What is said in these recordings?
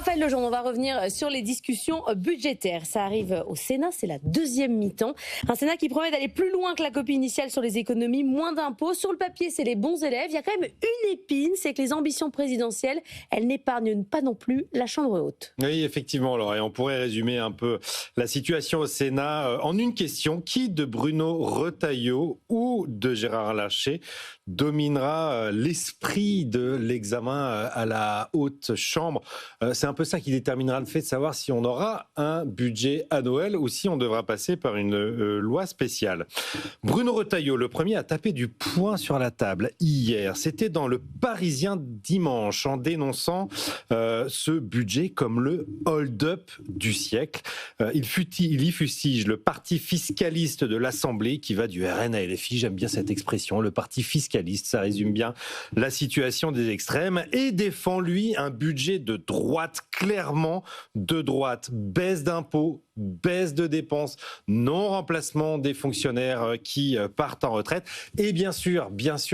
Raphaël Lejeune, on va revenir sur les discussions budgétaires. Ça arrive au Sénat, c'est la deuxième mi-temps. Un Sénat qui promet d'aller plus loin que la copie initiale sur les économies, moins d'impôts. Sur le papier, c'est les bons élèves. Il y a quand même une épine, c'est que les ambitions présidentielles, elles n'épargnent pas non plus la Chambre haute. Oui, effectivement, Laure, et on pourrait résumer un peu la situation au Sénat en une question. Qui de Bruno Retailleau ou de Gérard Larcher dominera l'esprit de l'examen à la haute chambre? C'est un peu ça qui déterminera le fait de savoir si on aura un budget à Noël ou si on devra passer par une loi spéciale. Bruno Retailleau, le premier à taper du poing sur la table hier, c'était dans Le Parisien dimanche, en dénonçant ce budget comme le hold-up du siècle. Il y fustige le parti fiscaliste de l'Assemblée qui va du RN à LFI, j'aime bien cette expression, le parti fiscaliste, ça résume bien la situation des extrêmes, et défend lui un budget de droite, clairement de droite, baisse d'impôts, baisse de dépenses, non-remplacement des fonctionnaires qui partent en retraite et bien sûr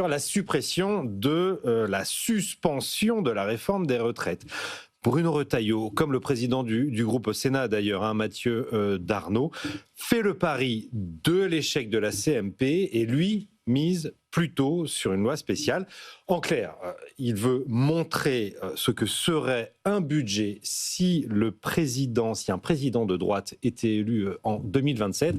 la suppression de la suspension de la réforme des retraites. Bruno Retailleau, comme le président du groupe au Sénat d'ailleurs, Mathieu Darnaud, fait le pari de l'échec de la CMP et lui mise plutôt sur une loi spéciale. En clair, il veut montrer ce que serait un budget si un président de droite était élu en 2027.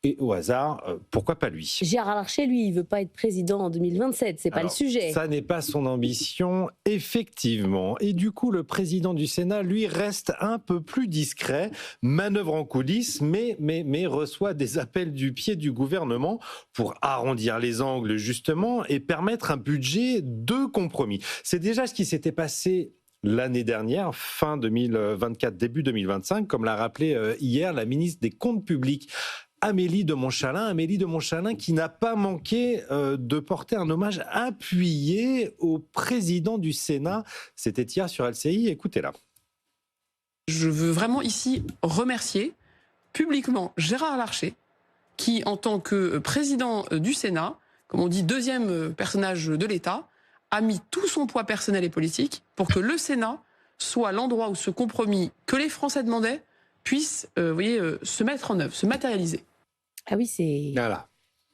Et au hasard, pourquoi pas lui? Gérard Larcher, lui, il ne veut pas être président en 2027, c'est pas le sujet. Ça n'est pas son ambition, effectivement. Et du coup, le président du Sénat, lui, reste un peu plus discret, manœuvre en coulisses, mais reçoit des appels du pied du gouvernement pour arrondir les angles, justement, et permettre un budget de compromis. C'est déjà ce qui s'était passé l'année dernière, fin 2024, début 2025, comme l'a rappelé hier la ministre des Comptes publics, Amélie de Montchalin qui n'a pas manqué de porter un hommage appuyé au président du Sénat. C'était hier sur LCI, écoutez-la. Je veux vraiment ici remercier publiquement Gérard Larcher, qui en tant que président du Sénat, comme on dit deuxième personnage de l'État, a mis tout son poids personnel et politique pour que le Sénat soit l'endroit où ce compromis que les Français demandaient puisse se mettre en œuvre, se matérialiser. Ah oui, c'est... Voilà.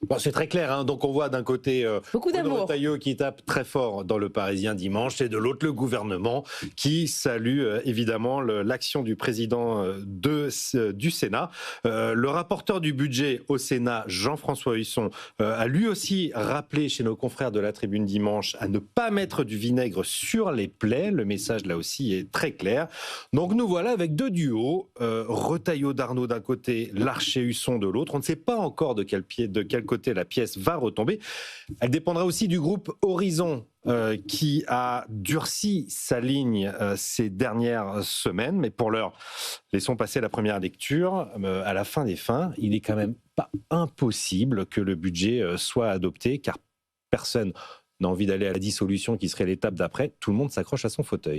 Bon, c'est très clair, hein. Donc on voit d'un côté Bruno Retailleau qui tape très fort dans Le Parisien dimanche, et de l'autre le gouvernement qui salue évidemment l'action du président du Sénat. Le rapporteur du budget au Sénat, Jean-François Husson, a lui aussi rappelé chez nos confrères de la Tribune dimanche à ne pas mettre du vinaigre sur les plaies. Le message là aussi est très clair. Donc nous voilà avec deux duos, Retailleau-Darnaud d'un côté, Larcher-Husson de l'autre. On ne sait pas encore de quel côté la pièce va retomber. Elle dépendra aussi du groupe Horizon qui a durci sa ligne ces dernières semaines. Mais pour l'heure, laissons passer la première lecture. À la fin des fins, il est quand même pas impossible que le budget soit adopté, car personne n'a envie d'aller à la dissolution qui serait l'étape d'après. Tout le monde s'accroche à son fauteuil.